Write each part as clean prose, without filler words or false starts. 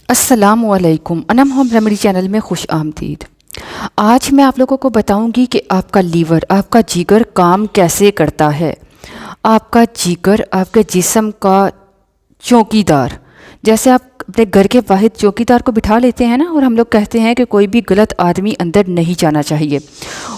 अस्सलामुअलैकुम Anam home remedy channel में खुश आमदीद। आज मैं आप लोगों को बताऊंगी कि आपका लीवर, आपका जिगर काम कैसे करता है। आपका जिगर आपके जिस्म का चौकीदार, जैसे आप अपने घर के वाहिद चौकीदार को बिठा लेते हैं ना, और हम लोग कहते हैं कि कोई भी गलत आदमी अंदर नहीं जाना चाहिए,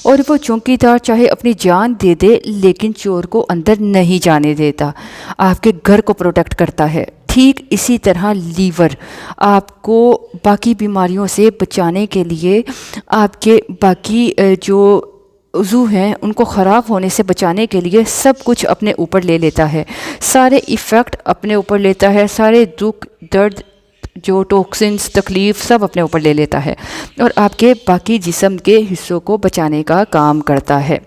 और वो चौकीदार चाहे अपनी जान दे दे लेकिन चोर को अंदर नहीं जाने देता, आपके घर को प्रोटेक्ट करता है। ठीक इसी तरह लीवर आपको बाकी बीमारियों से बचाने के लिए, आपके बाकी जो उज़ू हैं उनको ख़राब होने से बचाने के लिए सब कुछ अपने ऊपर ले लेता है, सारे इफ़ेक्ट अपने ऊपर लेता है, सारे दुख दर्द जो टॉक्सिन्स तकलीफ़ सब अपने ऊपर ले लेता है, और आपके बाकी जिस्म के हिस्सों को बचाने का काम करता है।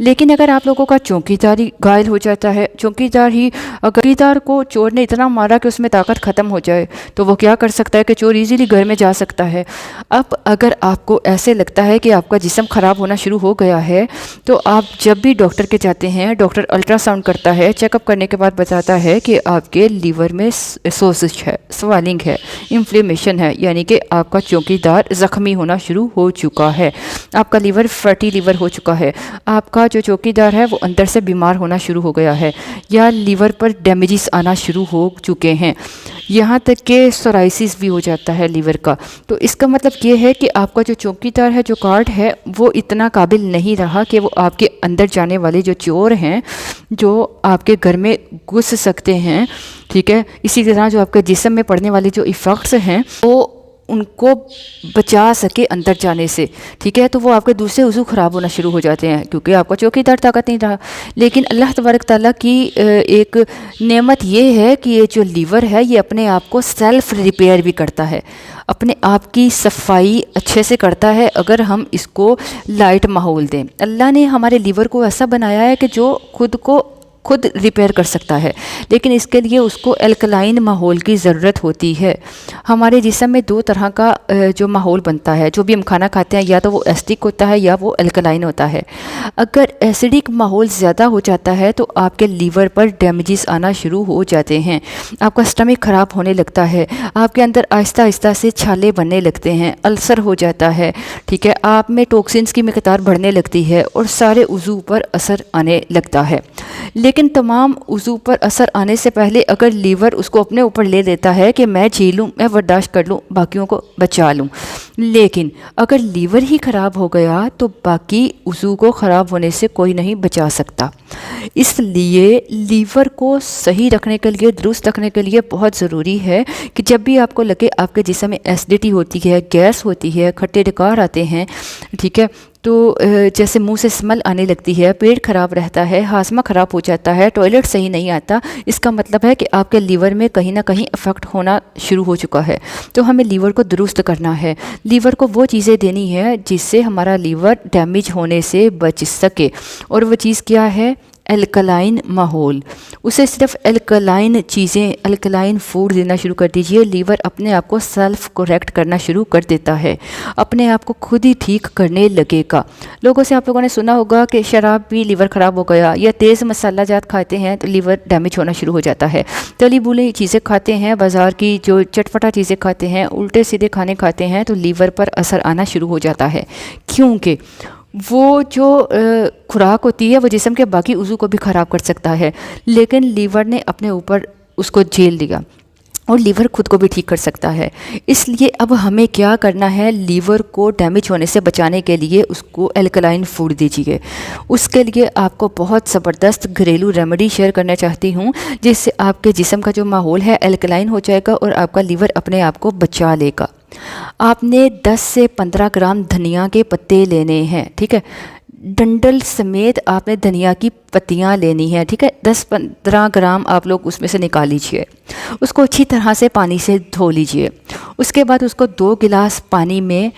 लेकिन अगर आप लोगों का चौकीदार ही घायल हो जाता है, चौकीदार को चोर ने इतना मारा कि उसमें ताकत ख़त्म हो जाए, तो वो क्या कर सकता है कि चोर इजीली घर में जा सकता है। अब अगर आपको ऐसे लगता है कि आपका जिस्म ख़राब होना शुरू हो गया है, तो आप जब भी डॉक्टर के जाते हैं, डॉक्टर अल्ट्रासाउंड करता है, चेकअप करने के बाद बताता है कि आपके लीवर में सोजिश है, स्वेलिंग है, इन्फ्लेमेशन है, यानी कि आपका चौकीदार ज़ख्मी होना शुरू हो चुका है, आपका लीवर फैटी लीवर हो चुका है, आपका जो चौकीदार है वो अंदर से बीमार होना शुरू हो गया है, या लीवर पर डैमेजेस आना शुरू हो चुके हैं, यहाँ तक कि सोराइसिस भी हो जाता है लीवर का। तो इसका मतलब ये है कि आपका जो चौकीदार है, जो गार्ड है, वो इतना काबिल नहीं रहा कि वो आपके अंदर जाने वाले जो चोर हैं, जो आपके घर में घुस सकते हैं, ठीक है, इसी तरह जो आपके जिस्म में पड़ने वाले जो इफ़ेक्ट्स हैं वो उनको बचा सके अंदर जाने से, ठीक है। तो वो आपके दूसरे उज़ू ख़राब होना शुरू हो जाते हैं क्योंकि आपका चौकीदार ताकत नहीं रहा। लेकिन अल्लाह तबारक ताला की एक नेमत ये है कि ये जो लीवर है ये अपने आप को सेल्फ रिपेयर भी करता है, अपने आप की सफाई अच्छे से करता है अगर हम इसको लाइट माहौल दें। अल्लाह ने हमारे लीवर को ऐसा बनाया है कि जो खुद रिपेयर कर सकता है, लेकिन इसके लिए उसको अल्कलाइन माहौल की ज़रूरत होती है। हमारे जिस्म में दो तरह का जो माहौल बनता है, जो भी हम खाना खाते हैं, या तो वो एसिडिक होता है या वो अल्कलाइन होता है। अगर एसिडिक माहौल ज़्यादा हो जाता है तो आपके लीवर पर डैमेजेस आना शुरू हो जाते हैं, आपका स्टमक ख़राब होने लगता है, आपके अंदर आहिस्ता आहिस्ता से छाले बनने लगते हैं, अल्सर हो जाता है, ठीक है, आप में टॉक्सिन्स की मिकदार बढ़ने लगती है और सारे उज़ू पर असर आने लगता है। लेकिन तमाम उज़ू पर असर आने से पहले अगर लीवर उसको अपने ऊपर ले लेता है कि मैं झेलूँ, मैं बर्दाश्त कर लूँ, बाकियों को बचा लूँ, लेकिन अगर लीवर ही ख़राब हो गया तो बाकी उज़ू को ख़राब होने से कोई नहीं बचा सकता। इसलिए लीवर को सही रखने के लिए, दुरुस्त रखने के लिए बहुत ज़रूरी है कि जब भी आपको लगे आपके जिस्म में एसिडिटी होती है, गैस होती है, खट्टे डकार आते हैं, ठीक है, तो जैसे मुंह से स्मेल आने लगती है, पेट ख़राब रहता है, हाजमा ख़राब हो जाता है, टॉयलेट सही नहीं आता, इसका मतलब है कि आपके लीवर में कहीं ना कहीं इफ़ेक्ट होना शुरू हो चुका है। तो हमें लीवर को दुरुस्त करना है, लीवर को वो चीज़ें देनी है जिससे हमारा लीवर डैमेज होने से बच सके, और वो चीज़ क्या है? अल्कलाइन माहौल। उसे सिर्फ अल्कलाइन चीज़ें, अल्कलाइन फूड देना शुरू कर दीजिए। लीवर अपने आप को सेल्फ करेक्ट करना शुरू कर देता है, अपने आप को खुद ही ठीक करने लगेगा। लोगों से आप लोगों ने सुना होगा कि शराब भी लीवर ख़राब हो गया, या तेज़ मसाला जात खाते हैं तो लीवर डैमेज होना शुरू हो जाता है, तली बुली चीज़ें खाते हैं, बाज़ार की जो चटपटा चीज़ें खाते हैं, उल्टे सीधे खाने खाते हैं, तो लीवर पर असर आना शुरू हो जाता है, क्योंकि वो जो खुराक होती है वो जिस्म के बाकी उज़ू को भी ख़राब कर सकता है, लेकिन लीवर ने अपने ऊपर उसको झेल लिया, और लीवर खुद को भी ठीक कर सकता है। इसलिए अब हमें क्या करना है? लीवर को डैमेज होने से बचाने के लिए उसको अल्कलाइन फूड दीजिए। उसके लिए आपको बहुत ज़बरदस्त घरेलू रेमेडी शेयर करना चाहती हूँ, जिससे आपके जिस्म का जो माहौल है अल्कलाइन हो जाएगा और आपका लीवर अपने आप को बचा लेगा। आपने 10 से 15 ग्राम धनिया के पत्ते लेने हैं, ठीक है, डंडल समेत आपने धनिया की पत्तियां लेनी है, ठीक है, 10-15 ग्राम आप लोग उसमें से निकाल लीजिए, उसको अच्छी तरह से पानी से धो लीजिए। उसके बाद उसको 2 गिलास पानी में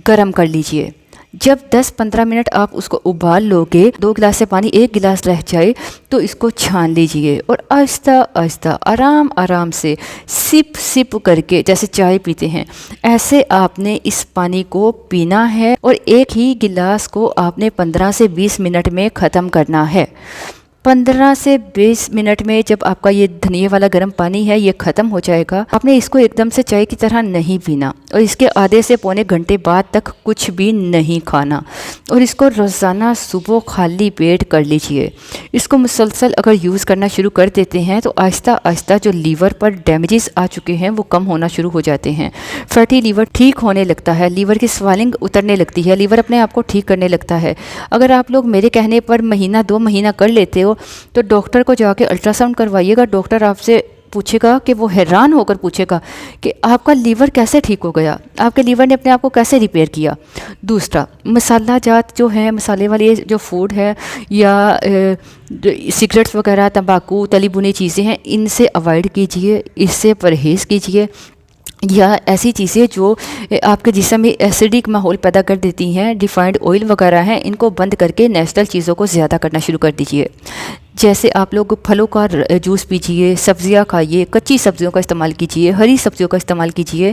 गर्म कर लीजिए। जब 10-15 मिनट आप उसको उबाल लोगे, 2 गिलास से पानी 1 गिलास रह जाए तो इसको छान लीजिए, और आहिस्ता आहिस्ता आराम आराम से सिप सिप करके, जैसे चाय पीते हैं ऐसे आपने इस पानी को पीना है, और एक ही गिलास को आपने 15 से 20 मिनट में ख़त्म करना है। 15 से 20 मिनट में जब आपका ये धनिया वाला गर्म पानी है ये ख़त्म हो जाएगा, आपने इसको एकदम से चाय की तरह नहीं पीना और इसके आधे से पौने घंटे बाद तक कुछ भी नहीं खाना और इसको रोज़ाना सुबह खाली पेट कर लीजिए। इसको मुसलसल अगर यूज़ करना शुरू कर देते हैं तो आहिस्ता आहिस्ता जो लीवर पर डैमेजेस आ चुके हैं वो कम होना शुरू हो जाते हैं। फैटी लीवर ठीक होने लगता है, लीवर की स्वेलिंग उतरने लगती है, लीवर अपने आप को ठीक करने लगता है। अगर आप लोग मेरे कहने पर महीना 2 महीना कर लेते हो तो डॉक्टर को जाके अल्ट्रासाउंड करवाइएगा। डॉक्टर आपसे पूछेगा कि वो हैरान होकर पूछेगा कि आपका लीवर कैसे ठीक हो गया, आपके लीवर ने अपने आप को कैसे रिपेयर किया। दूसरा, मसाला जात जो है, मसाले वाले जो फूड है या सिगरेट्स वगैरह, तंबाकू, तली भुनी चीज़ें हैं, इनसे अवॉइड कीजिए, इससे परहेज़ कीजिए। या ऐसी चीज़ें जो आपके जिस्म में एसिडिक माहौल पैदा कर देती हैं, रिफाइंड ऑयल वगैरह हैं, इनको बंद करके नेचुरल चीज़ों को ज़्यादा करना शुरू कर दीजिए। जैसे आप लोग फलों का जूस पीजिए, सब्जियां खाइए, कच्ची सब्जियों का इस्तेमाल कीजिए, हरी सब्जियों का इस्तेमाल कीजिए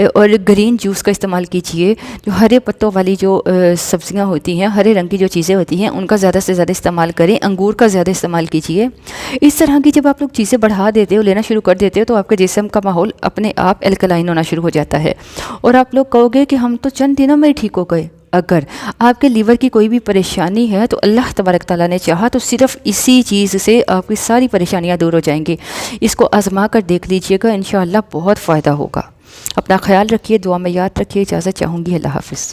और ग्रीन जूस का इस्तेमाल कीजिए। जो हरे पत्तों वाली जो सब्जियां होती हैं, हरे रंग की जो चीज़ें होती हैं, उनका ज़्यादा से ज़्यादा इस्तेमाल करें। अंगूर का ज़्यादा इस्तेमाल कीजिए। इस तरह की जब आप लोग चीज़ें बढ़ा देते हो, लेना शुरू कर देते हो, तो आपके जिस्म का माहौल अपने आप एल्कलाइन होना शुरू हो जाता है और आप लोग कहोगे कि हम तो चंद दिनों में ही ठीक हो गए। अगर आपके लीवर की कोई भी परेशानी है तो अल्लाह तबारक ताला ने चाहा तो सिर्फ़ इसी चीज़ से आपकी सारी परेशानियां दूर हो जाएंगी। इसको आजमा कर देख लीजिएगा, इंशाअल्लाह बहुत फ़ायदा होगा। अपना ख्याल रखिए, दुआ में याद रखिए। इजाज़त चाहूँगी। अल्लाह हाफ़िज़।